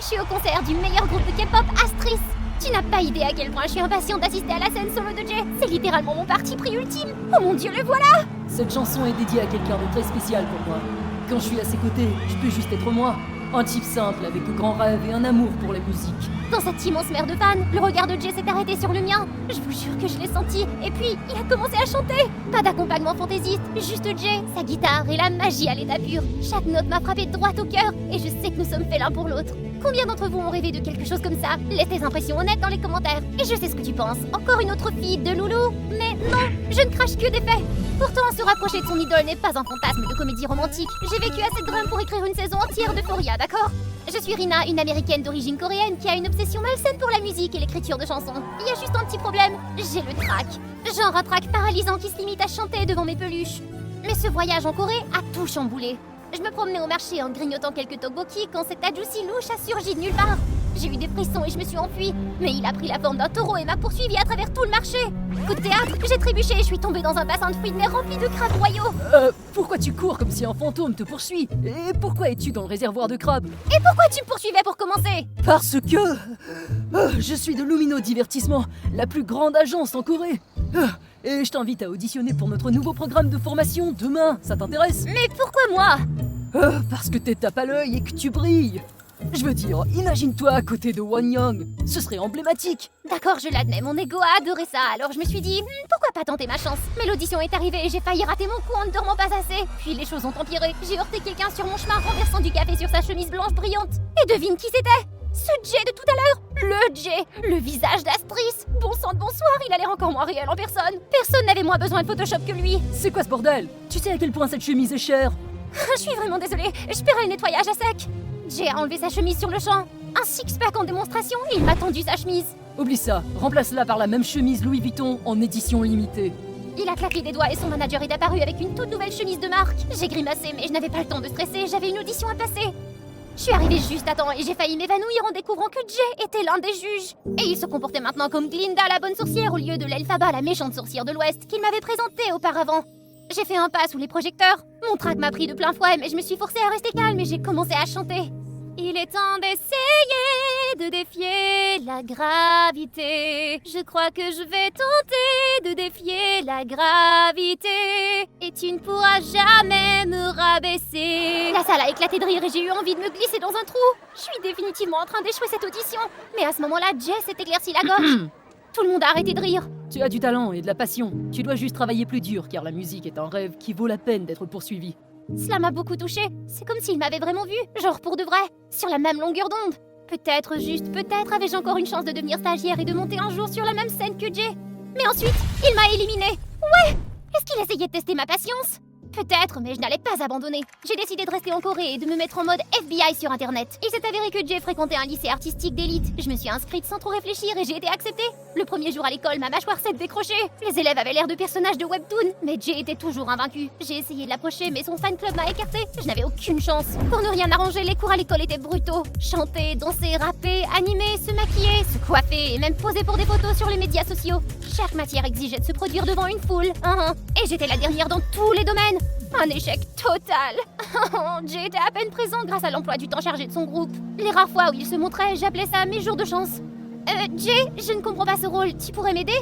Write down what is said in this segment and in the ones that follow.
je suis au concert du meilleur groupe de K-pop, Astris. Tu n'as pas idée à quel point je suis impatiente d'assister à la scène solo de Jay. C'est littéralement mon parti pris ultime. Oh mon dieu, le voilà! Cette chanson est dédiée à quelqu'un de très spécial pour moi. Quand je suis à ses côtés, je peux juste être moi. Un type simple avec de grands rêves et un amour pour la musique. Dans cette immense mer de fans, le regard de Jay s'est arrêté sur le mien. Je vous jure que je l'ai senti. Et puis, il a commencé à chanter. Pas d'accompagnement fantaisiste, juste Jay, sa guitare et la magie à l'état pur. Chaque note m'a frappé droit au cœur et je sais que nous sommes faits l'un pour l'autre. Combien d'entre vous ont rêvé de quelque chose comme ça? Laisse tes impressions honnêtes dans les commentaires. Et je sais ce que tu penses. Encore une autre fille de Loulou? Mais non, je ne crache que des faits. Pourtant, se rapprocher de son idole n'est pas un fantasme de comédie romantique. J'ai vécu assez de drames pour écrire une saison entière d'Euphoria, d'accord? Je suis Rina, une américaine d'origine coréenne qui a une obsession malsaine pour la musique et l'écriture de chansons. Il y a juste un petit problème, j'ai le trac. Genre un trac paralysant qui se limite à chanter devant mes peluches. Mais ce voyage en Corée a tout chamboulé. Je me promenais au marché en grignotant quelques tteokbokki quand cet adouci louche a surgi de nulle part. J'ai eu des frissons et je me suis enfuie, mais il a pris la forme d'un taureau et m'a poursuivi à travers tout le marché. Coup de théâtre, j'ai trébuché et je suis tombée dans un bassin de fruits de mer rempli de crabes royaux. Pourquoi tu cours comme si un fantôme te poursuit? Et pourquoi es-tu dans le réservoir de crabes? Et pourquoi tu me poursuivais pour commencer? Parce que... je suis de Lumino Divertissement, la plus grande agence en Corée. Et je t'invite à auditionner pour notre nouveau programme de formation demain, ça t'intéresse? Mais pourquoi moi? Parce que t'es tape à l'œil et que tu brilles. Je veux dire, imagine-toi à côté de Won Young, ce serait emblématique. D'accord, je l'admets, mon ego a adoré ça, alors je me suis dit, pourquoi pas tenter ma chance? Mais l'audition est arrivée et j'ai failli rater mon coup en ne dormant pas assez. Puis les choses ont empiré, j'ai heurté quelqu'un sur mon chemin renversant du café sur sa chemise blanche brillante. Et devine qui c'était? Ce Jay de tout à l'heure! Le Jay! Le visage d'Astris! Bon sang de bonsoir, il a l'air encore moins réel en personne. Personne n'avait moins besoin de Photoshop que lui. C'est quoi ce bordel? Tu sais à quel point cette chemise est chère? Je suis vraiment désolée, je paierai le nettoyage à sec. Jay a enlevé sa chemise sur le champ. Un six-pack en démonstration et il m'a tendu sa chemise. Oublie ça, remplace-la par la même chemise Louis Vuitton en édition limitée. Il a claqué des doigts et son manager est apparu avec une toute nouvelle chemise de marque. J'ai grimacé mais je n'avais pas le temps de stresser, j'avais une audition à passer. Je suis arrivée juste à temps et j'ai failli m'évanouir en découvrant que Jay était l'un des juges. Et il se comportait maintenant comme Glinda, la bonne sourcière, au lieu de l'Elphaba, la méchante sourcière de l'Ouest, qu'il m'avait présentée auparavant. J'ai fait un pas sous les projecteurs. Mon trac m'a pris de plein fouet, mais je me suis forcée à rester calme et j'ai commencé à chanter. Il est temps d'essayer de défier la gravité. Je crois que je vais tenter de défier la gravité. Et tu ne pourras jamais me rabaisser. La salle a éclaté de rire et j'ai eu envie de me glisser dans un trou. Je suis définitivement en train d'échouer cette audition. Mais à ce moment-là, Jay s'est éclairci la gorge. Tout le monde a arrêté de rire. Tu as du talent et de la passion. Tu dois juste travailler plus dur car la musique est un rêve qui vaut la peine d'être poursuivi. Cela m'a beaucoup touchée. C'est comme s'il m'avait vraiment vue, genre pour de vrai, sur la même longueur d'onde. Peut-être, juste peut-être, avais-je encore une chance de devenir stagiaire et de monter un jour sur la même scène que Jay. Mais ensuite, il m'a éliminée. Ouais! Est-ce qu'il essayait de tester ma patience? Peut-être, mais je n'allais pas abandonner. J'ai décidé de rester en Corée et de me mettre en mode FBI sur Internet. Il s'est avéré que Jay fréquentait un lycée artistique d'élite. Je me suis inscrite sans trop réfléchir et j'ai été acceptée. Le premier jour à l'école, ma mâchoire s'est décrochée. Les élèves avaient l'air de personnages de webtoon, mais Jay était toujours invaincu. J'ai essayé de l'approcher, mais son fan club m'a écartée. Je n'avais aucune chance. Pour ne rien arranger, les cours à l'école étaient brutaux. Chanter, danser, rapper, animer, se maquiller, se coiffer et même poser pour des photos sur les médias sociaux. Chaque matière exigeait de se produire devant une foule. Et j'étais la dernière dans tous les domaines. Un échec total. Jay était à peine présent grâce à l'emploi du temps chargé de son groupe. Les rares fois où il se montrait, j'appelais ça mes jours de chance. Jay, je ne comprends pas ce rôle. Tu pourrais m'aider?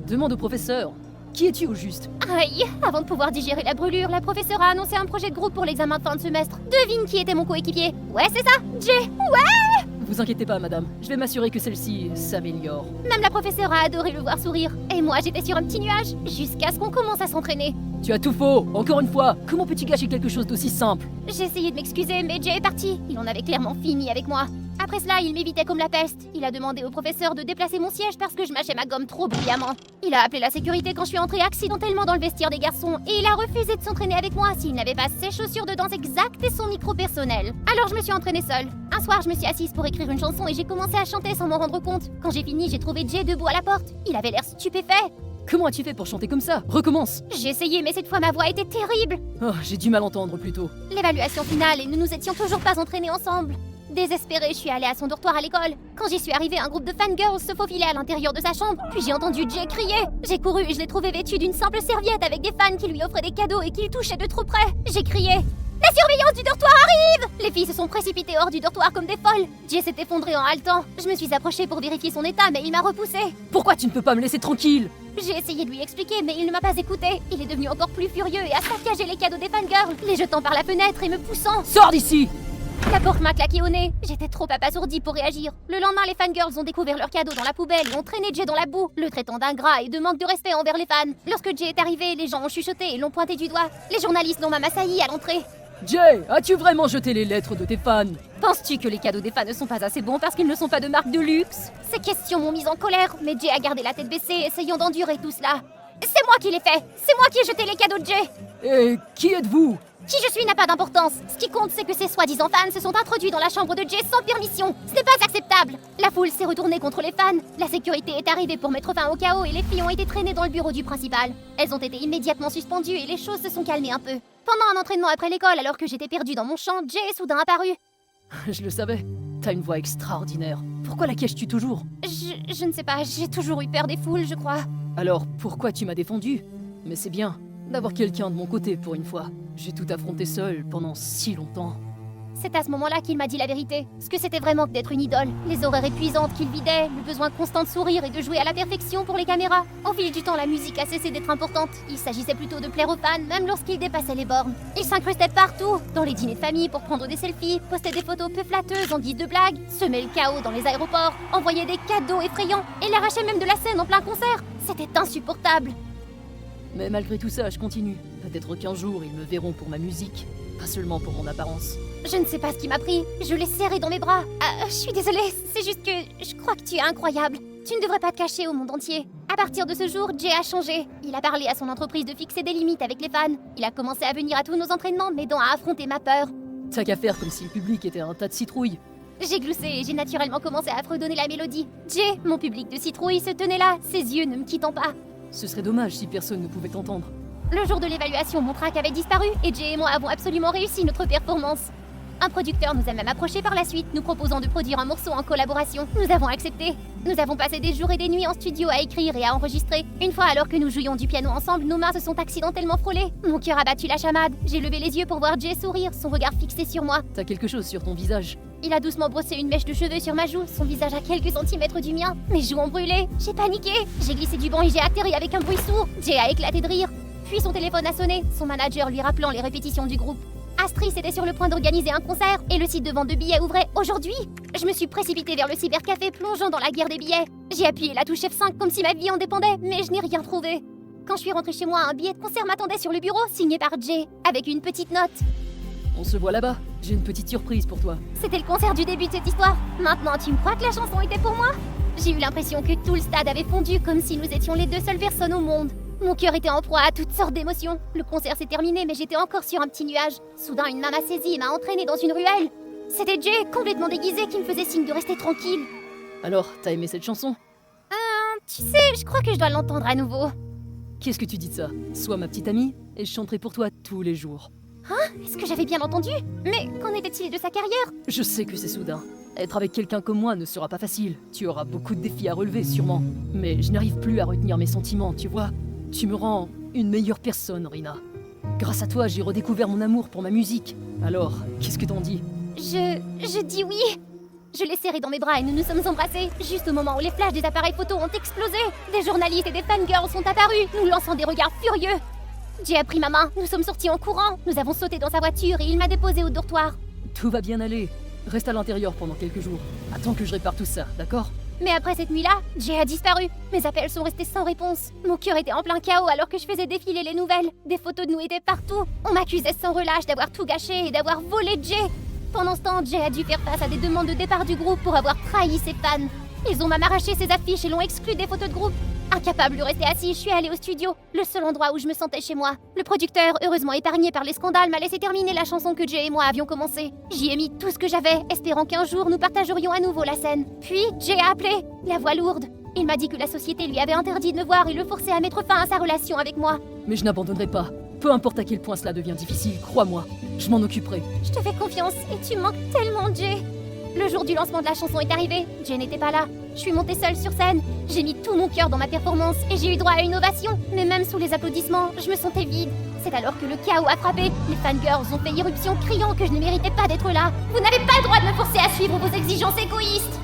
Demande au professeur. Qui es-tu au juste? Aïe, avant de pouvoir digérer la brûlure, la professeure a annoncé un projet de groupe pour l'examen de fin de semestre. Devine qui était mon coéquipier? Ouais, c'est ça, Jay. Ouais! Vous inquiétez pas, madame. Je vais m'assurer que celle-ci s'améliore. Même la professeure a adoré le voir sourire. Et moi, j'étais sur un petit nuage, jusqu'à ce qu'on commence à s'entraîner. Tu as tout faux. Encore une fois, comment peux-tu gâcher quelque chose d'aussi simple? J'ai essayé de m'excuser, mais Jay est parti. Il en avait clairement fini avec moi. Après cela, il m'évitait comme la peste. Il a demandé au professeur de déplacer mon siège parce que je mâchais ma gomme trop brillamment. Il a appelé la sécurité quand je suis entrée accidentellement dans le vestiaire des garçons et il a refusé de s'entraîner avec moi s'il n'avait pas ses chaussures de danse exactes et son micro personnel. Alors je me suis entraînée seule. Un soir, je me suis assise pour écrire une chanson et j'ai commencé à chanter sans m'en rendre compte. Quand j'ai fini, j'ai trouvé Jay debout à la porte. Il avait l'air stupéfait. Comment as-tu fait pour chanter comme ça? Recommence. J'ai essayé, mais cette fois ma voix était terrible. Oh, j'ai du mal entendre plutôt. L'évaluation finale et nous nous étions toujours pas entraînés ensemble. Désespérée, je suis allée à son dortoir à l'école. Quand j'y suis arrivée, un groupe de fangirls se faufilait à l'intérieur de sa chambre. Puis j'ai entendu Jay crier. J'ai couru et je l'ai trouvé vêtu d'une simple serviette avec des fans qui lui offraient des cadeaux et qui le touchaient de trop près. J'ai crié. La surveillance du dortoir arrive! Les filles se sont précipitées hors du dortoir comme des folles. Jay s'est effondré en haletant. Je me suis approchée pour vérifier son état, mais il m'a repoussée. Pourquoi tu ne peux pas me laisser tranquille? J'ai essayé de lui expliquer, mais il ne m'a pas écouté. Il est devenu encore plus furieux et a saccagé les cadeaux des fangirls, les jetant par la fenêtre et me poussant. Sors d'ici! La porte m'a claqué au nez. J'étais trop abasourdie pour réagir. Le lendemain, les fangirls ont découvert leurs cadeaux dans la poubelle et ont traîné Jay dans la boue, le traitant d'ingrat et de manque de respect envers les fans. Lorsque Jay est arrivé, les gens ont chuchoté et l'ont pointé du doigt. Les journalistes l'ont même assailli à l'entrée. Jay, as-tu vraiment jeté les lettres de tes fans? Penses-tu que les cadeaux des fans ne sont pas assez bons parce qu'ils ne sont pas de marque de luxe? Ces questions m'ont mise en colère, mais Jay a gardé la tête baissée, essayant d'endurer tout cela. C'est moi qui l'ai fait. C'est moi qui ai jeté les cadeaux de Jay. Et qui êtes-vous? Qui je suis n'a pas d'importance. Ce qui compte, c'est que ces soi-disant fans se sont introduits dans la chambre de Jay sans permission. Ce n'est pas acceptable. La foule s'est retournée contre les fans. La sécurité est arrivée pour mettre fin au chaos et les filles ont été traînées dans le bureau du principal. Elles ont été immédiatement suspendues et les choses se sont calmées un peu. Pendant un entraînement après l'école, alors que j'étais perdue dans mon champ, Jay est soudain apparu. Je le savais. T'as une voix extraordinaire. Pourquoi la caches-tu toujours? Je ne sais pas, j'ai toujours eu peur des foules, je crois. Alors, pourquoi tu m'as défendu? Mais c'est bien d'avoir quelqu'un de mon côté pour une fois. J'ai tout affronté seul pendant si longtemps. C'est à ce moment-là qu'il m'a dit la vérité. Ce que c'était vraiment que d'être une idole. Les horaires épuisantes qu'il vidait, le besoin constant de sourire et de jouer à la perfection pour les caméras. Au fil du temps, la musique a cessé d'être importante. Il s'agissait plutôt de plaire aux fans, même lorsqu'il dépassait les bornes. Il s'incrustait partout, dans les dîners de famille pour prendre des selfies, postait des photos peu flatteuses en guise de blague, semait le chaos dans les aéroports, envoyait des cadeaux effrayants et l'arrachait même de la scène en plein concert. C'était insupportable. Mais malgré tout ça, je continue. Peut-être qu'un jour, ils me verront pour ma musique, pas seulement pour mon apparence. Je ne sais pas ce qui m'a pris. Je l'ai serré dans mes bras. Je suis désolée, c'est juste que je crois que tu es incroyable. Tu ne devrais pas te cacher au monde entier. À partir de ce jour, Jay a changé. Il a parlé à son entreprise de fixer des limites avec les fans. Il a commencé à venir à tous nos entraînements, m'aidant à affronter ma peur. T'as qu'à faire comme si le public était un tas de citrouilles. J'ai gloussé et j'ai naturellement commencé à fredonner la mélodie. Jay, mon public de citrouilles, se tenait là, ses yeux ne me quittant pas. Ce serait dommage si personne ne pouvait t'entendre. Le jour de l'évaluation, mon trac avait disparu et Jay et moi avons absolument réussi notre performance. Un producteur nous a même approchés par la suite, nous proposant de produire un morceau en collaboration. Nous avons accepté. Nous avons passé des jours et des nuits en studio à écrire et à enregistrer. Une fois, alors que nous jouions du piano ensemble, nos mains se sont accidentellement frôlées. Mon cœur a battu la chamade. J'ai levé les yeux pour voir Jay sourire, son regard fixé sur moi. T'as quelque chose sur ton visage. Il a doucement brossé une mèche de cheveux sur ma joue, son visage à quelques centimètres du mien. Mes joues ont brûlé. J'ai paniqué. J'ai glissé du banc et j'ai atterri avec un bruit sourd. Jay a éclaté de rire. Puis son téléphone a sonné, son manager lui rappelant les répétitions du groupe. Astris était sur le point d'organiser un concert et le site de vente de billets ouvrait aujourd'hui. Je me suis précipitée vers le cybercafé plongeant dans la guerre des billets. J'ai appuyé la touche F5 comme si ma vie en dépendait, mais je n'ai rien trouvé. Quand je suis rentrée chez moi, un billet de concert m'attendait sur le bureau, signé par Jay, avec une petite note. On se voit là-bas. J'ai une petite surprise pour toi. C'était le concert du début de cette histoire. Maintenant, tu me crois que la chanson était pour moi? J'ai eu l'impression que tout le stade avait fondu, comme si nous étions les deux seules personnes au monde. Mon cœur était en proie à toutes sortes d'émotions. Le concert s'est terminé, mais j'étais encore sur un petit nuage. Soudain, une main m'a saisie et m'a entraînée dans une ruelle. C'était Jay, complètement déguisé, qui me faisait signe de rester tranquille. Alors, t'as aimé cette chanson? Tu sais, je crois que je dois l'entendre à nouveau. Qu'est-ce que tu dis de ça? Sois ma petite amie et je chanterai pour toi tous les jours. Est-ce que j'avais bien entendu? Mais qu'en était-il de sa carrière? Je sais que c'est soudain. Être avec quelqu'un comme moi ne sera pas facile. Tu auras beaucoup de défis à relever, sûrement. Mais je n'arrive plus à retenir mes sentiments, tu vois. Tu me rends une meilleure personne, Rina. Grâce à toi, j'ai redécouvert mon amour pour ma musique. Alors, qu'est-ce que t'en dis? Je dis oui. Je l'ai serré dans mes bras et nous nous sommes embrassés, juste au moment où les flashs des appareils photo ont explosé. Des journalistes et des fangirls sont apparus, nous lançant des regards furieux. Jay a pris ma main, nous sommes sortis en courant, nous avons sauté dans sa voiture et il m'a déposé au dortoir. Tout va bien aller. Reste à l'intérieur pendant quelques jours. Attends que je répare tout ça, d'accord? Mais après cette nuit-là, Jay a disparu. Mes appels sont restés sans réponse. Mon cœur était en plein chaos alors que je faisais défiler les nouvelles. Des photos de nous étaient partout. On m'accusait sans relâche d'avoir tout gâché et d'avoir volé Jay. Pendant ce temps, Jay a dû faire face à des demandes de départ du groupe pour avoir trahi ses fans. Ils ont même arraché ses affiches et l'ont exclu des photos de groupe. Incapable de rester assis, je suis allée au studio, le seul endroit où je me sentais chez moi. Le producteur, heureusement épargné par les scandales, m'a laissé terminer la chanson que Jay et moi avions commencée. J'y ai mis tout ce que j'avais, espérant qu'un jour nous partagerions à nouveau la scène. Puis, Jay a appelé, la voix lourde. Il m'a dit que la société lui avait interdit de me voir et le forçait à mettre fin à sa relation avec moi. Mais je n'abandonnerai pas. Peu importe à quel point cela devient difficile, crois-moi. Je m'en occuperai. Je te fais confiance et tu me manques tellement, Jay. Le jour du lancement de la chanson est arrivé, Jay n'était pas là. Je suis montée seule sur scène, j'ai mis tout mon cœur dans ma performance et j'ai eu droit à une ovation. Mais même sous les applaudissements, je me sentais vide. C'est alors que le chaos a frappé. Les fangirls ont fait irruption criant que je ne méritais pas d'être là. Vous n'avez pas le droit de me forcer à suivre vos exigences égoïstes.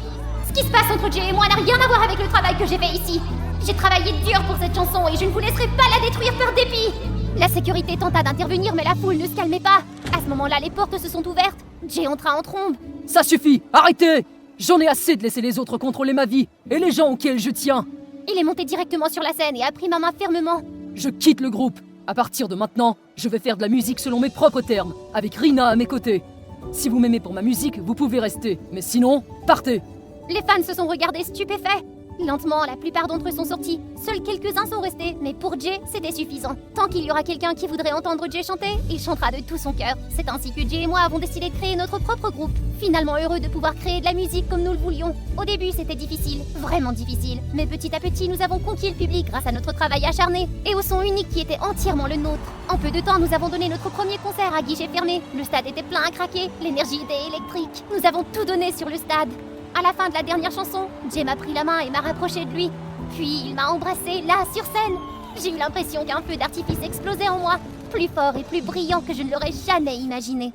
Ce qui se passe entre Jay et moi n'a rien à voir avec le travail que j'ai fait ici. J'ai travaillé dur pour cette chanson et je ne vous laisserai pas la détruire par dépit. La sécurité tenta d'intervenir mais la foule ne se calmait pas. À ce moment-là, les portes se sont ouvertes. Jay entra en trombe. Ça suffit, arrêtez! J'en ai assez de laisser les autres contrôler ma vie et les gens auxquels je tiens. Il est monté directement sur la scène et a pris ma main fermement. Je quitte le groupe. À partir de maintenant, je vais faire de la musique selon mes propres termes, avec Rina à mes côtés. Si vous m'aimez pour ma musique, vous pouvez rester. Mais sinon, partez. Les fans se sont regardés stupéfaits. Lentement, la plupart d'entre eux sont sortis. Seuls quelques-uns sont restés, mais pour Jay, c'était suffisant. Tant qu'il y aura quelqu'un qui voudrait entendre Jay chanter, il chantera de tout son cœur. C'est ainsi que Jay et moi avons décidé de créer notre propre groupe. Finalement heureux de pouvoir créer de la musique comme nous le voulions. Au début, c'était difficile, vraiment difficile. Mais petit à petit, nous avons conquis le public grâce à notre travail acharné et au son unique qui était entièrement le nôtre. En peu de temps, nous avons donné notre premier concert à guichet fermé. Le stade était plein à craquer, l'énergie était électrique. Nous avons tout donné sur le stade. À la fin de la dernière chanson, Jay m'a pris la main et m'a rapproché de lui. Puis il m'a embrassé là, sur scène. J'ai eu l'impression qu'un feu d'artifice explosait en moi, plus fort et plus brillant que je ne l'aurais jamais imaginé.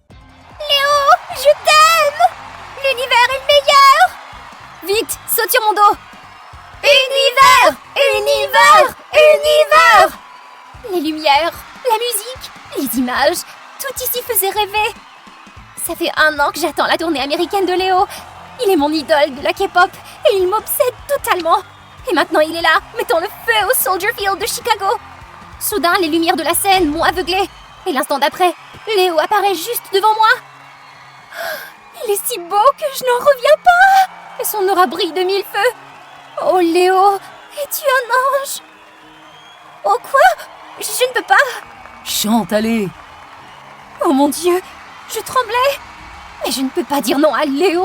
Léo, je t'aime! L'univers est le meilleur! Vite, saute sur mon dos! Univers! Univers! Univers! Les lumières, la musique, les images, tout ici faisait rêver. Ça fait 1 an que j'attends la tournée américaine de Léo. Il est mon idole de la K-pop et il m'obsède totalement. Et maintenant il est là, mettant le feu au Soldier Field de Chicago. Soudain, les lumières de la scène m'ont aveuglé. Et l'instant d'après, Léo apparaît juste devant moi. Il est si beau que je n'en reviens pas. Et son aura brille de 1000 feux. Oh Léo, es-tu un ange? Oh quoi? Je ne peux pas. Chante, allez. Oh mon Dieu, je tremblais. Mais je ne peux pas dire non à Léo.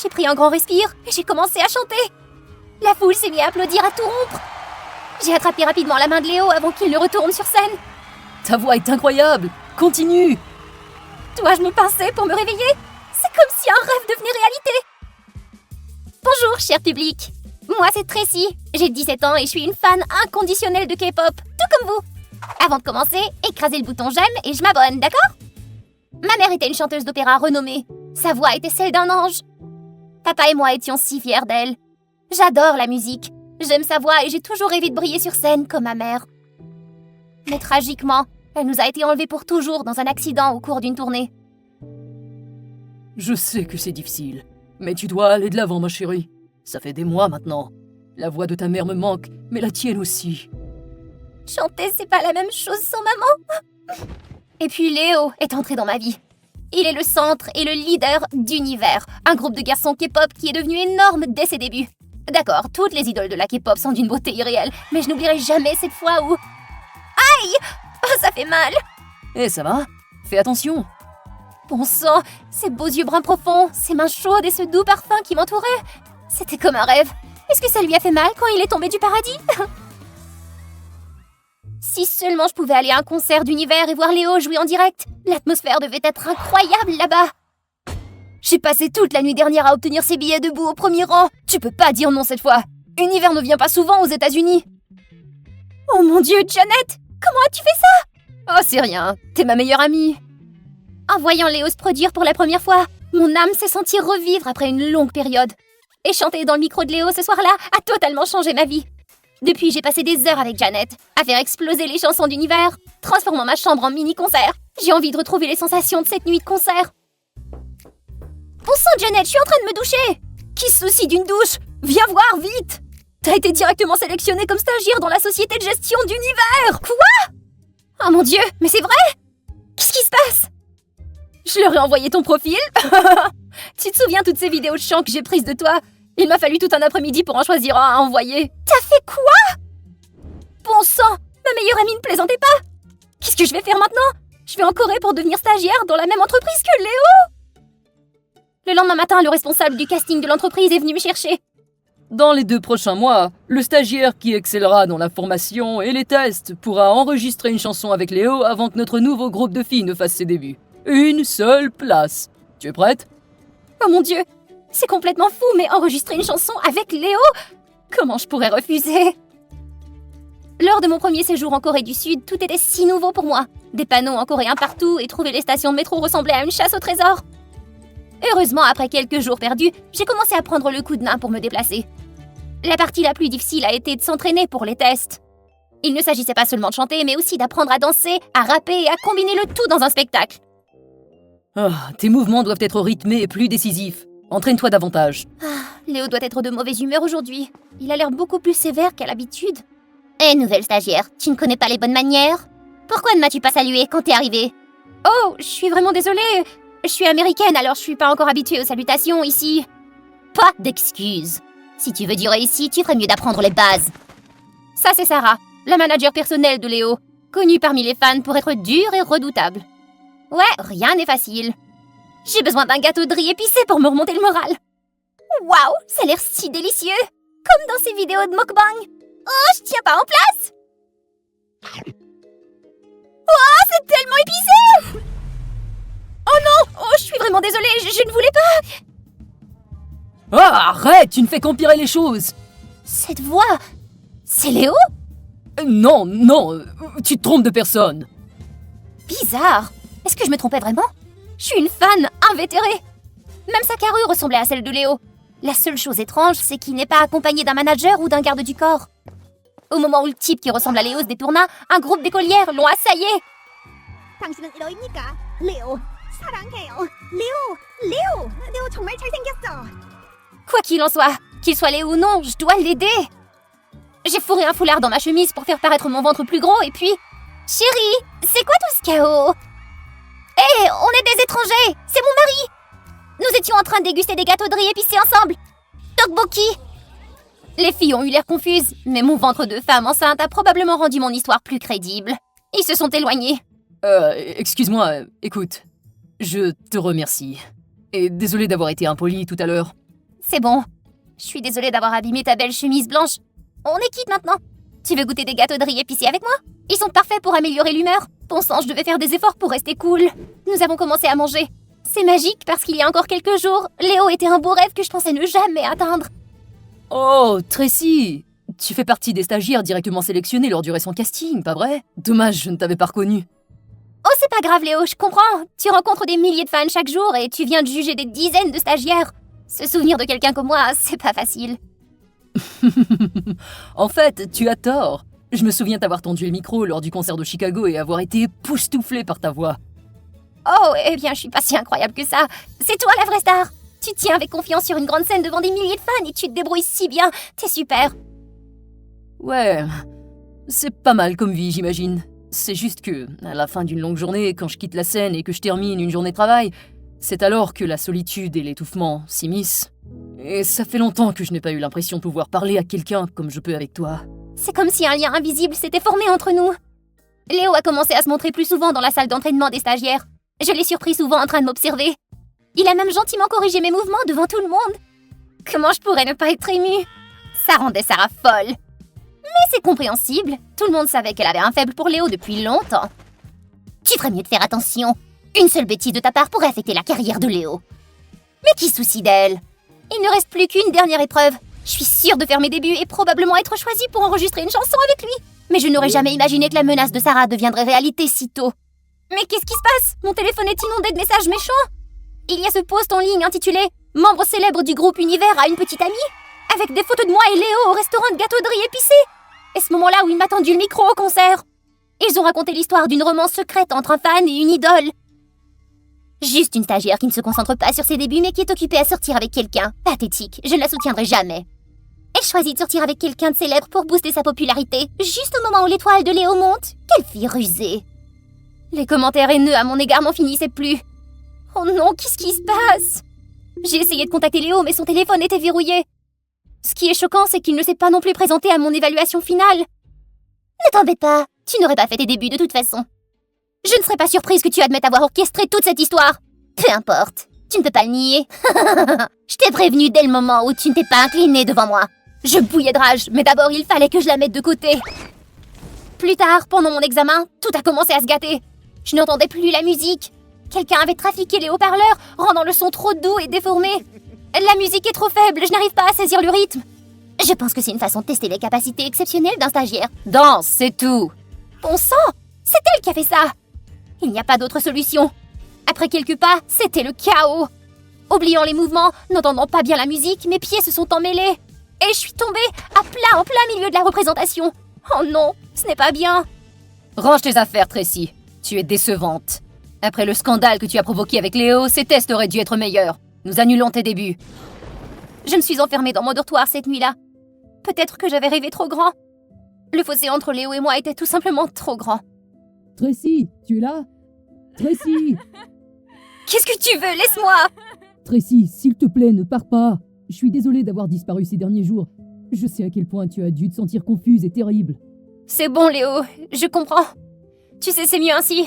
J'ai pris un grand respire et j'ai commencé à chanter. La foule s'est mise à applaudir à tout rompre. J'ai attrapé rapidement la main de Léo avant qu'il ne retourne sur scène. Ta voix est incroyable. Continue. Dois-je me pincer pour me réveiller? C'est comme si un rêve devenait réalité. Bonjour, cher public. Moi, c'est Tracy. J'ai 17 ans et je suis une fan inconditionnelle de K-pop, tout comme vous. Avant de commencer, écrasez le bouton j'aime et je m'abonne, d'accord? Ma mère était une chanteuse d'opéra renommée. Sa voix était celle d'un ange. Papa et moi étions si fiers d'elle. J'adore la musique. J'aime sa voix et j'ai toujours rêvé de briller sur scène comme ma mère. Mais tragiquement, elle nous a été enlevée pour toujours dans un accident au cours d'une tournée. Je sais que c'est difficile, mais tu dois aller de l'avant, ma chérie. Ça fait des mois maintenant. La voix de ta mère me manque, mais la tienne aussi. Chanter, c'est pas la même chose sans maman. Et puis Léo est entré dans ma vie. Il est le centre et le leader d'Univers, un groupe de garçons K-pop qui est devenu énorme dès ses débuts. D'accord, toutes les idoles de la K-pop sont d'une beauté irréelle, mais je n'oublierai jamais cette fois où... Aïe! Oh, ça fait mal! Eh, ça va? Fais attention! Bon sang, ces beaux yeux bruns profonds, ces mains chaudes et ce doux parfum qui m'entourait. C'était comme un rêve. Est-ce que ça lui a fait mal quand il est tombé du paradis? Si seulement je pouvais aller à un concert d'Univers et voir Léo jouer en direct. L'atmosphère devait être incroyable là-bas. J'ai passé toute la nuit dernière à obtenir ces billets debout au premier rang. Tu peux pas dire non cette fois. Univers ne vient pas souvent aux États-Unis. Oh mon Dieu, Janet! Comment as-tu fait ça? Oh, c'est rien. T'es ma meilleure amie. En voyant Léo se produire pour la première fois, mon âme s'est sentie revivre après une longue période. Et chanter dans le micro de Léo ce soir-là a totalement changé ma vie. Depuis, j'ai passé des heures avec Janet à faire exploser les chansons d'Univers, transformant ma chambre en mini-concert. J'ai envie de retrouver les sensations de cette nuit de concert. Bon sang, Janet, je suis en train de me doucher. Qui se soucie d'une douche? Viens voir, vite! T'as été directement sélectionnée comme stagiaire dans la société de gestion d'Univers! Quoi? Oh mon Dieu, mais c'est vrai? Qu'est-ce qui se passe? Je leur ai envoyé ton profil. Tu te souviens toutes ces vidéos de chant que j'ai prises de toi? Il m'a fallu tout un après-midi pour en choisir un à envoyer. T'as fait quoi? Bon sang, ma meilleure amie ne plaisantait pas. Qu'est-ce que je vais faire maintenant? Je vais en Corée pour devenir stagiaire dans la même entreprise que Léo. Le lendemain matin, le responsable du casting de l'entreprise est venu me chercher. Dans les 2 prochains mois, le stagiaire qui excellera dans la formation et les tests pourra enregistrer une chanson avec Léo avant que notre nouveau groupe de filles ne fasse ses débuts. Une seule place. Tu es prête? Oh mon Dieu, c'est complètement fou, mais enregistrer une chanson avec Léo? Comment je pourrais refuser? Lors de mon premier séjour en Corée du Sud, tout était si nouveau pour moi. Des panneaux en coréen partout et trouver les stations de métro ressemblait à une chasse au trésor. Heureusement, après quelques jours perdus, j'ai commencé à prendre le coup de main pour me déplacer. La partie la plus difficile a été de s'entraîner pour les tests. Il ne s'agissait pas seulement de chanter, mais aussi d'apprendre à danser, à rapper et à combiner le tout dans un spectacle. Ah, tes mouvements doivent être rythmés et plus décisifs. Entraîne-toi davantage. Léo doit être de mauvaise humeur aujourd'hui. Il a l'air beaucoup plus sévère qu'à l'habitude. Hé, nouvelle stagiaire, tu ne connais pas les bonnes manières? Pourquoi ne m'as-tu pas salué quand t'es arrivée? Oh, je suis vraiment désolée. Je suis américaine, alors je suis pas encore habituée aux salutations ici. Pas d'excuses. Si tu veux durer ici, tu ferais mieux d'apprendre les bases. Ça, c'est Sarah, la manager personnelle de Léo, connue parmi les fans pour être dure et redoutable. Ouais, rien n'est facile. J'ai besoin d'un gâteau de riz épicé pour me remonter le moral. Waouh, ça a l'air si délicieux. Comme dans ces vidéos de mukbang. Oh, je tiens pas en place. Oh, c'est tellement épicé. Oh non, oh, je suis vraiment désolée, je ne voulais pas. Ah, arrête, tu ne fais qu'empirer les choses. Cette voix, c'est Léo? Non, tu te trompes de personne. Bizarre. Est-ce que je me trompais vraiment? Je suis une fan invétérée. Même sa carrure ressemblait à celle de Léo. La seule chose étrange, c'est qu'il n'est pas accompagné d'un manager ou d'un garde du corps. Au moment où le type qui ressemble à Léo se détourna, un groupe d'écolières l'ont assaillé. 당신은 이러입니까? 레오, 사랑해요. 레오 정말 잘생겼어. Quoi qu'il en soit, qu'il soit Léo ou non, je dois l'aider. J'ai fourré un foulard dans ma chemise pour faire paraître mon ventre plus gros et puis... Chérie, c'est quoi tout ce chaos? Hé, on est des étrangers, c'est mon mari. Nous étions en train de déguster des gâteaux de riz épicés ensemble. Tteokbokki. Les filles ont eu l'air confuses, mais mon ventre de femme enceinte a probablement rendu mon histoire plus crédible. Ils se sont éloignés. Excuse-moi, écoute, je te remercie. Et désolé d'avoir été impoli tout à l'heure. C'est bon. Je suis désolée d'avoir abîmé ta belle chemise blanche. On est quitte maintenant. Tu veux goûter des gâteaux de riz épicés avec moi? Ils sont parfaits pour améliorer l'humeur. Bon sang, je devais faire des efforts pour rester cool. Nous avons commencé à manger. C'est magique parce qu'il y a encore quelques jours, Léo était un beau rêve que je pensais ne jamais atteindre. Oh, Tracy, tu fais partie des stagiaires directement sélectionnés lors du récent casting, pas vrai? Dommage, je ne t'avais pas reconnu. Oh, c'est pas grave Léo, je comprends. Tu rencontres des milliers de fans chaque jour et tu viens de juger des dizaines de stagiaires. Se souvenir de quelqu'un comme moi, c'est pas facile. En fait, tu as tort. Je me souviens t'avoir tendu le micro lors du concert de Chicago et avoir été époustouflé par ta voix. Oh, eh bien, je suis pas si incroyable que ça. C'est toi la vraie star. Tu tiens avec confiance sur une grande scène devant des milliers de fans et tu te débrouilles si bien. T'es super. Ouais, c'est pas mal comme vie, j'imagine. C'est juste que, à la fin d'une longue journée, quand je quitte la scène et que je termine une journée de travail, c'est alors que la solitude et l'étouffement s'immiscent. Et ça fait longtemps que je n'ai pas eu l'impression de pouvoir parler à quelqu'un comme je peux avec toi. C'est comme si un lien invisible s'était formé entre nous. Léo a commencé à se montrer plus souvent dans la salle d'entraînement des stagiaires. Je l'ai surpris souvent en train de m'observer. Il a même gentiment corrigé mes mouvements devant tout le monde. Comment je pourrais ne pas être émue? Ça rendait Sarah folle. Mais c'est compréhensible. Tout le monde savait qu'elle avait un faible pour Léo depuis longtemps. Tu ferais mieux de faire attention. Une seule bêtise de ta part pourrait affecter la carrière de Léo. Mais qui se soucie d'elle? Il ne reste plus qu'une dernière épreuve. Je suis sûre de faire mes débuts et probablement être choisie pour enregistrer une chanson avec lui. Mais je n'aurais jamais imaginé que la menace de Sarah deviendrait réalité si tôt. Mais qu'est-ce qui se passe? Mon téléphone est inondé de messages méchants. Il y a ce post en ligne intitulé « Membre célèbre du groupe Univers a une petite amie » avec des photos de moi et Léo au restaurant de gâteaux de riz épicés. Et ce moment-là où il m'a tendu le micro au concert. Ils ont raconté l'histoire d'une romance secrète entre un fan et une idole. Juste une stagiaire qui ne se concentre pas sur ses débuts mais qui est occupée à sortir avec quelqu'un. Pathétique, je ne la soutiendrai jamais. Elle choisit de sortir avec quelqu'un de célèbre pour booster sa popularité, juste au moment où l'étoile de Léo monte. Quelle fille rusée. Les commentaires haineux à mon égard n'en finissaient plus. Oh non, qu'est-ce qui se passe? J'ai essayé de contacter Léo, mais son téléphone était verrouillé. Ce qui est choquant, c'est qu'il ne s'est pas non plus présenté à mon évaluation finale. Ne t'embête pas, tu n'aurais pas fait tes débuts de toute façon. Je ne serais pas surprise que tu admettes avoir orchestré toute cette histoire. Peu importe, tu ne peux pas le nier. Je t'ai prévenu dès le moment où tu ne t'es pas incliné devant moi. Je bouillais de rage, mais d'abord il fallait que je la mette de côté. Plus tard, pendant mon examen, tout a commencé à se gâter. Je n'entendais plus la musique. Quelqu'un avait trafiqué les haut-parleurs, rendant le son trop doux et déformé. La musique est trop faible, je n'arrive pas à saisir le rythme. Je pense que c'est une façon de tester les capacités exceptionnelles d'un stagiaire. Danse, c'est tout. Bon sang, c'est elle qui a fait ça. Il n'y a pas d'autre solution. Après quelques pas, c'était le chaos. Oubliant les mouvements, n'entendant pas bien la musique, mes pieds se sont emmêlés. Et je suis tombée en plein milieu de la représentation. Oh non, ce n'est pas bien. Range tes affaires, Tracy. Tu es décevante. Après le scandale que tu as provoqué avec Léo, ces tests auraient dû être meilleurs. Nous annulons tes débuts. Je me suis enfermée dans mon dortoir cette nuit-là. Peut-être que j'avais rêvé trop grand. Le fossé entre Léo et moi était tout simplement trop grand. Tracy, tu es là? Tracy! Qu'est-ce que tu veux? Laisse-moi! Tracy, s'il te plaît, ne pars pas. Je suis désolé d'avoir disparu ces derniers jours. Je sais à quel point tu as dû te sentir confuse et terrible. C'est bon, Léo, je comprends. Tu sais, c'est mieux ainsi.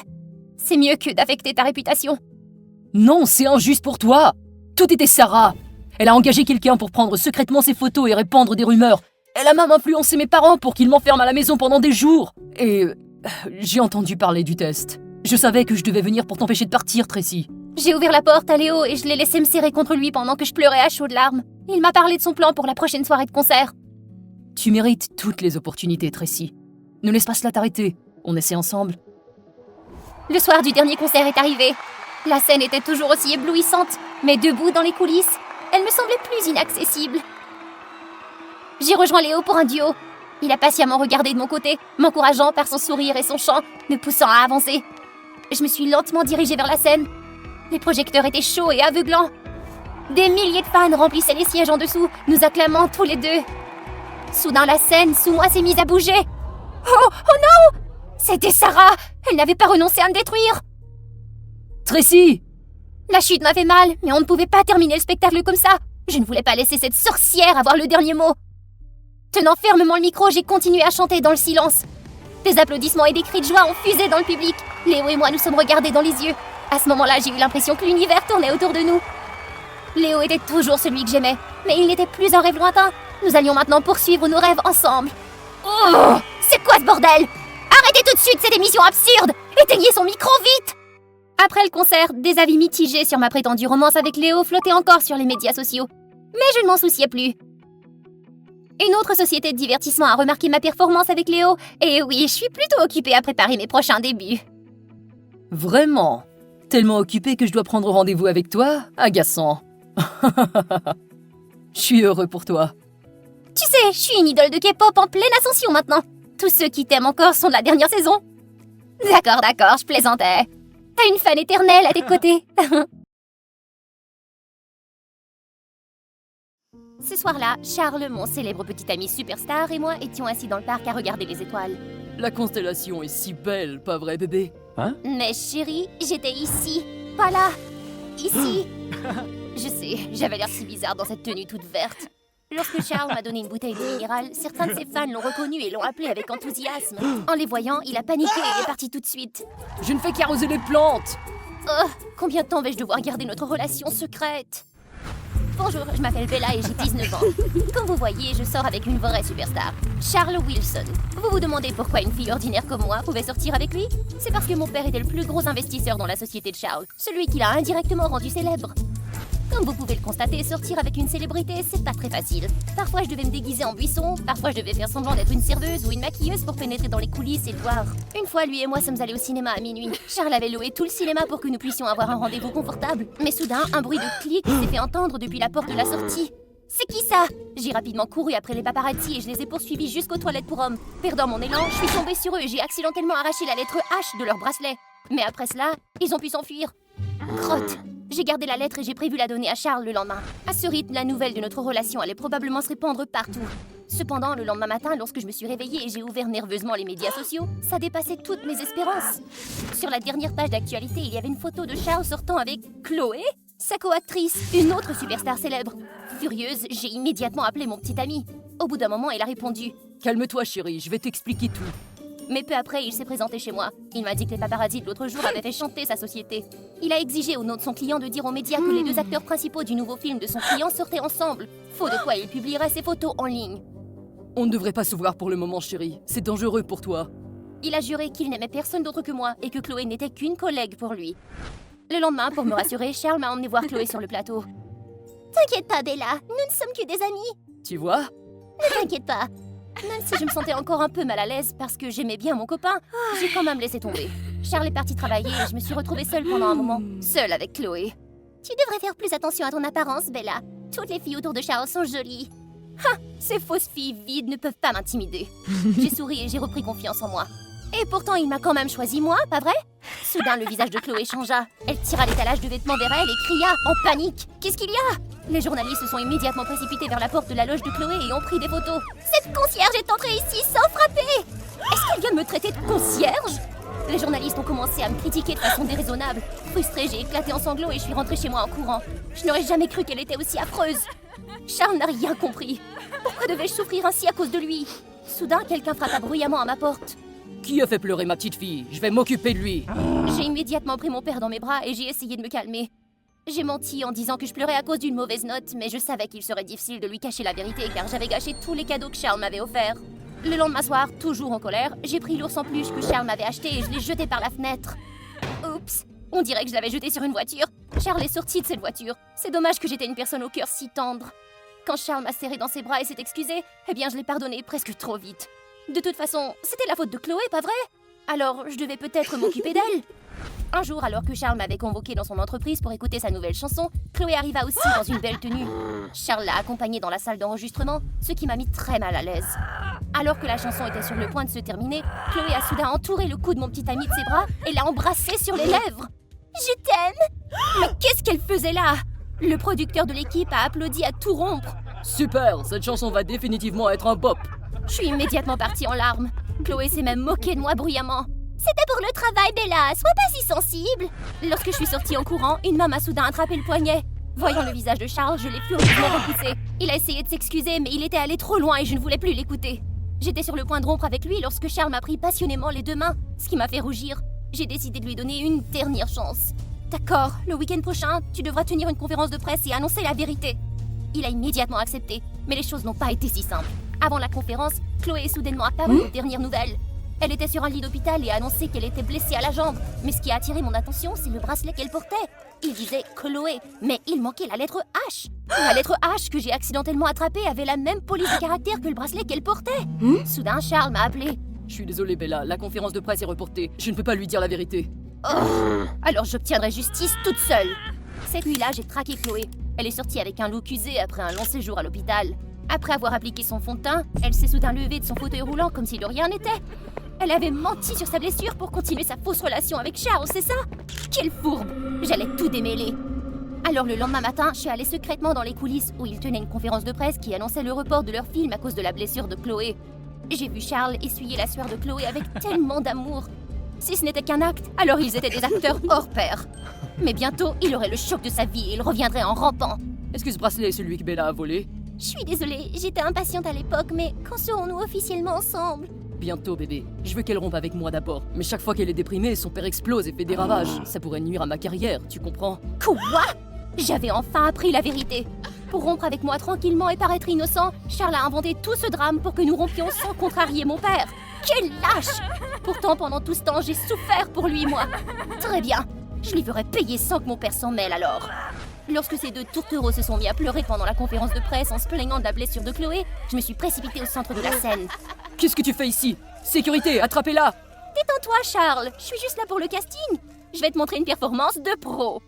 C'est mieux que d'affecter ta réputation. Non, c'est injuste pour toi. Tout était Sarah. Elle a engagé quelqu'un pour prendre secrètement ses photos et répandre des rumeurs. Elle a même influencé mes parents pour qu'ils m'enferment à la maison pendant des jours. Et j'ai entendu parler du test. Je savais que je devais venir pour t'empêcher de partir, Tracy. J'ai ouvert la porte à Léo et je l'ai laissé me serrer contre lui pendant que je pleurais à chaudes larmes. Il m'a parlé de son plan pour la prochaine soirée de concert. Tu mérites toutes les opportunités, Tracy. Ne laisse pas cela t'arrêter. On essaie ensemble. Le soir du dernier concert est arrivé. La scène était toujours aussi éblouissante, mais debout dans les coulisses, elle me semblait plus inaccessible. J'ai rejoint Léo pour un duo. Il a patiemment regardé de mon côté, m'encourageant par son sourire et son chant, me poussant à avancer. Je me suis lentement dirigée vers la scène. Les projecteurs étaient chauds et aveuglants. Des milliers de fans remplissaient les sièges en dessous, nous acclamant tous les deux. Soudain, la scène sous moi s'est mise à bouger. Oh non! C'était Sarah! Elle n'avait pas renoncé à me détruire! Tracy! La chute m'a fait mal, mais on ne pouvait pas terminer le spectacle comme ça. Je ne voulais pas laisser cette sorcière avoir le dernier mot. Tenant fermement le micro, j'ai continué à chanter dans le silence. Des applaudissements et des cris de joie ont fusé dans le public. Léo et moi nous sommes regardés dans les yeux. À ce moment-là, j'ai eu l'impression que l'univers tournait autour de nous. Léo était toujours celui que j'aimais, mais il n'était plus un rêve lointain. Nous allions maintenant poursuivre nos rêves ensemble. Oh! C'est quoi ce bordel? Arrêtez tout de suite cette émission absurde! Éteignez son micro vite! Après le concert, des avis mitigés sur ma prétendue romance avec Léo flottaient encore sur les médias sociaux. Mais je ne m'en souciais plus. Une autre société de divertissement a remarqué ma performance avec Léo, et oui, je suis plutôt occupée à préparer mes prochains débuts. Vraiment? Tellement occupé que je dois prendre rendez-vous avec toi? Agaçant. Je suis heureux pour toi. Tu sais, je suis une idole de K-pop en pleine ascension maintenant. Tous ceux qui t'aiment encore sont de la dernière saison. D'accord, je plaisantais. T'as une fan éternelle à tes côtés. Ce soir-là, Charles, mon célèbre petit ami superstar, et moi étions assis dans le parc à regarder les étoiles. La constellation est si belle, pas vrai, bébé? Mais chérie, j'étais ici, pas là. Ici. Je sais, j'avais l'air si bizarre dans cette tenue toute verte. Lorsque Charles m'a donné une bouteille d'eau minérale, certains de ses fans l'ont reconnu et l'ont appelé avec enthousiasme. En les voyant, il a paniqué et est parti tout de suite. Je ne fais qu'arroser les plantes! Oh, combien de temps vais-je devoir garder notre relation secrète? Bonjour, je m'appelle Bella et j'ai 19 ans. Comme vous voyez, je sors avec une vraie superstar, Charles Wilson. Vous vous demandez pourquoi une fille ordinaire comme moi pouvait sortir avec lui? C'est parce que mon père était le plus gros investisseur dans la société de Charles, celui qui l'a indirectement rendu célèbre. Comme vous pouvez le constater, sortir avec une célébrité, c'est pas très facile. Parfois, je devais me déguiser en buisson, parfois je devais faire semblant d'être une serveuse ou une maquilleuse pour pénétrer dans les coulisses et le voir. Une fois, lui et moi sommes allés au cinéma à minuit. Charles avait loué tout le cinéma pour que nous puissions avoir un rendez-vous confortable. Mais soudain, un bruit de clic s'est fait entendre depuis la porte de la sortie. C'est qui ça? J'ai rapidement couru après les paparazzi et je les ai poursuivis jusqu'aux toilettes pour hommes. Perdant mon élan, je suis tombée sur eux et j'ai accidentellement arraché la lettre H de leur bracelet. Mais après cela, ils ont pu s'enfuir. Crotte. J'ai gardé la lettre et j'ai prévu la donner à Charles le lendemain. À ce rythme, la nouvelle de notre relation allait probablement se répandre partout. Cependant, le lendemain matin, lorsque je me suis réveillée et j'ai ouvert nerveusement les médias sociaux, ça dépassait toutes mes espérances. Sur la dernière page d'actualité, il y avait une photo de Charles sortant avec Chloé, sa co-actrice, une autre superstar célèbre. Furieuse, j'ai immédiatement appelé mon petit ami. Au bout d'un moment, il a répondu « Calme-toi, chérie, je vais t'expliquer tout. » Mais peu après, il s'est présenté chez moi. Il m'a dit que les paparazzi de l'autre jour avaient fait chanter sa société. Il a exigé au nom de son client de dire aux médias que les deux acteurs principaux du nouveau film de son client sortaient ensemble. Faute de quoi il publierait ses photos en ligne. On ne devrait pas se voir pour le moment, chérie. C'est dangereux pour toi. Il a juré qu'il n'aimait personne d'autre que moi et que Chloé n'était qu'une collègue pour lui. Le lendemain, pour me rassurer, Charles m'a emmené voir Chloé sur le plateau. T'inquiète pas, Bella, nous ne sommes que des amis. Tu vois? Ne t'inquiète pas. Même si je me sentais encore un peu mal à l'aise parce que j'aimais bien mon copain, j'ai quand même laissé tomber. Charles est parti travailler et je me suis retrouvée seule pendant un moment. Seule avec Chloé. Tu devrais faire plus attention à ton apparence, Bella. Toutes les filles autour de Charles sont jolies. Ces fausses filles vides ne peuvent pas m'intimider. J'ai souri et j'ai repris confiance en moi. Et pourtant, il m'a quand même choisi moi, pas vrai? Soudain, le visage de Chloé changea. Elle tira l'étalage de vêtements vers elle et cria, en panique. « Qu'est-ce qu'il y a ?» Les journalistes se sont immédiatement précipités vers la porte de la loge de Chloé et ont pris des photos. Cette concierge est entrée ici sans frapper! Est-ce qu'elle vient de me traiter de concierge? Les journalistes ont commencé à me critiquer de façon déraisonnable. Frustrée, j'ai éclaté en sanglots et je suis rentrée chez moi en courant. Je n'aurais jamais cru qu'elle était aussi affreuse. Charles n'a rien compris. Pourquoi devais-je souffrir ainsi à cause de lui? Soudain, quelqu'un frappa bruyamment à ma porte. Qui a fait pleurer ma petite fille? Je vais m'occuper de lui. J'ai immédiatement pris mon père dans mes bras et j'ai essayé de me calmer. J'ai menti en disant que je pleurais à cause d'une mauvaise note, mais je savais qu'il serait difficile de lui cacher la vérité car j'avais gâché tous les cadeaux que Charles m'avait offerts. Le lendemain soir, toujours en colère, j'ai pris l'ours en peluche que Charles m'avait acheté et je l'ai jeté par la fenêtre. Oups, on dirait que je l'avais jeté sur une voiture. Charles est sorti de cette voiture. C'est dommage que j'étais une personne au cœur si tendre. Quand Charles m'a serré dans ses bras et s'est excusé, eh bien je l'ai pardonné presque trop vite. De toute façon, c'était la faute de Chloé, pas vrai? Alors, je devais peut-être m'occuper d'elle. Un jour, alors que Charles m'avait convoqué dans son entreprise pour écouter sa nouvelle chanson, Chloé arriva aussi dans une belle tenue. Charles l'a accompagnée dans la salle d'enregistrement, ce qui m'a mis très mal à l'aise. Alors que la chanson était sur le point de se terminer, Chloé a soudain entouré le cou de mon petit ami de ses bras et l'a embrassé sur les lèvres. Je t'aime! Mais qu'est-ce qu'elle faisait là? Le producteur de l'équipe a applaudi à tout rompre. Super, cette chanson va définitivement être un bop. Je suis immédiatement partie en larmes. Chloé s'est même moquée de moi bruyamment. C'était pour le travail, Bella, sois pas si sensible. Lorsque je suis sortie en courant, une main m'a soudain attrapé le poignet. Voyant le visage de Charles, je l'ai furieusement repoussé. Il a essayé de s'excuser, mais il était allé trop loin et je ne voulais plus l'écouter. J'étais sur le point de rompre avec lui lorsque Charles m'a pris passionnément les deux mains, ce qui m'a fait rougir. J'ai décidé de lui donner une dernière chance. D'accord, le week-end prochain, tu devras tenir une conférence de presse et annoncer la vérité. Il a immédiatement accepté, mais les choses n'ont pas été si simples. Avant la conférence, Chloé est soudainement apparue aux dernières nouvelles. Elle était sur un lit d'hôpital et a annoncé qu'elle était blessée à la jambe. Mais ce qui a attiré mon attention, c'est le bracelet qu'elle portait. Il disait Chloé, mais il manquait la lettre H. La lettre H que j'ai accidentellement attrapée avait la même police de caractère que le bracelet qu'elle portait. Soudain, Charles m'a appelé. Je suis désolé, Bella, la conférence de presse est reportée. Je ne peux pas lui dire la vérité. Oh, alors j'obtiendrai justice toute seule. Cette nuit-là, j'ai traqué Chloé. Elle est sortie avec un look usé après un long séjour à l'hôpital. Après avoir appliqué son fond de teint, elle s'est soudain levée de son fauteuil roulant comme si de rien n'était. Elle avait menti sur sa blessure pour continuer sa fausse relation avec Charles, c'est ça? Quelle fourbe! J'allais tout démêler. Alors le lendemain matin, je suis allée secrètement dans les coulisses où ils tenaient une conférence de presse qui annonçait le report de leur film à cause de la blessure de Chloé. J'ai vu Charles essuyer la sueur de Chloé avec tellement d'amour. Si ce n'était qu'un acte, alors ils étaient des acteurs hors pair. Mais bientôt, il aurait le choc de sa vie et il reviendrait en rampant. Est-ce que ce bracelet est celui que Bella a volé? Je suis désolée, j'étais impatiente à l'époque, mais quand serons-nous officiellement ensemble? Bientôt, bébé. Je veux qu'elle rompe avec moi d'abord. Mais chaque fois qu'elle est déprimée, son père explose et fait des ravages. Ça pourrait nuire à ma carrière, tu comprends? Quoi? J'avais enfin appris la vérité. Pour rompre avec moi tranquillement et paraître innocent, Charles a inventé tout ce drame pour que nous rompions sans contrarier mon père. Quel lâche! Pourtant, pendant tout ce temps, j'ai souffert pour lui, moi. Très bien. Je lui ferai payer sans que mon père s'en mêle alors. Lorsque ces deux tourtereaux se sont mis à pleurer pendant la conférence de presse en se plaignant de la blessure de Chloé, je me suis précipitée au centre de la scène. Qu'est-ce que tu fais ici? Sécurité, attrapez-la! Détends-toi, Charles. Je suis juste là pour le casting. Je vais te montrer une performance de pro.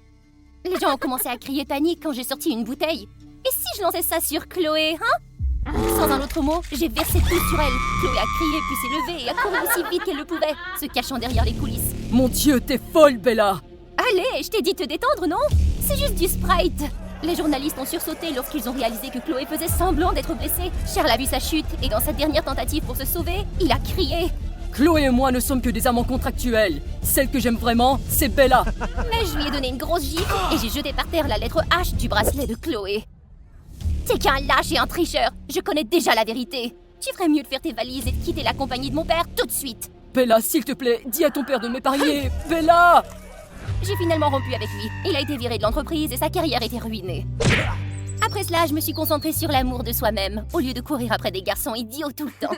Les gens ont commencé à crier panique quand j'ai sorti une bouteille. Et si je lançais ça sur Chloé, hein? Sans un autre mot, j'ai versé tout sur elle. Chloé a crié puis s'est levée et a couru aussi vite qu'elle le pouvait, se cachant derrière les coulisses. Mon Dieu, t'es folle, Bella! Allez, je t'ai dit de te détendre, non? C'est juste du Sprite. Les journalistes ont sursauté lorsqu'ils ont réalisé que Chloé faisait semblant d'être blessée. Charles a vu sa chute et dans sa dernière tentative pour se sauver, il a crié. Chloé et moi ne sommes que des amants contractuels. Celle que j'aime vraiment, c'est Bella. Mais je lui ai donné une grosse gifle et j'ai jeté par terre la lettre H du bracelet de Chloé. T'es qu'un lâche et un tricheur. Je connais déjà la vérité. Tu ferais mieux de faire tes valises et de quitter la compagnie de mon père tout de suite. Bella, s'il te plaît, dis à ton père de m'épargner. Bella! J'ai finalement rompu avec lui. Il a été viré de l'entreprise et sa carrière était ruinée. Après cela, je me suis concentrée sur l'amour de soi-même, au lieu de courir après des garçons idiots tout le temps.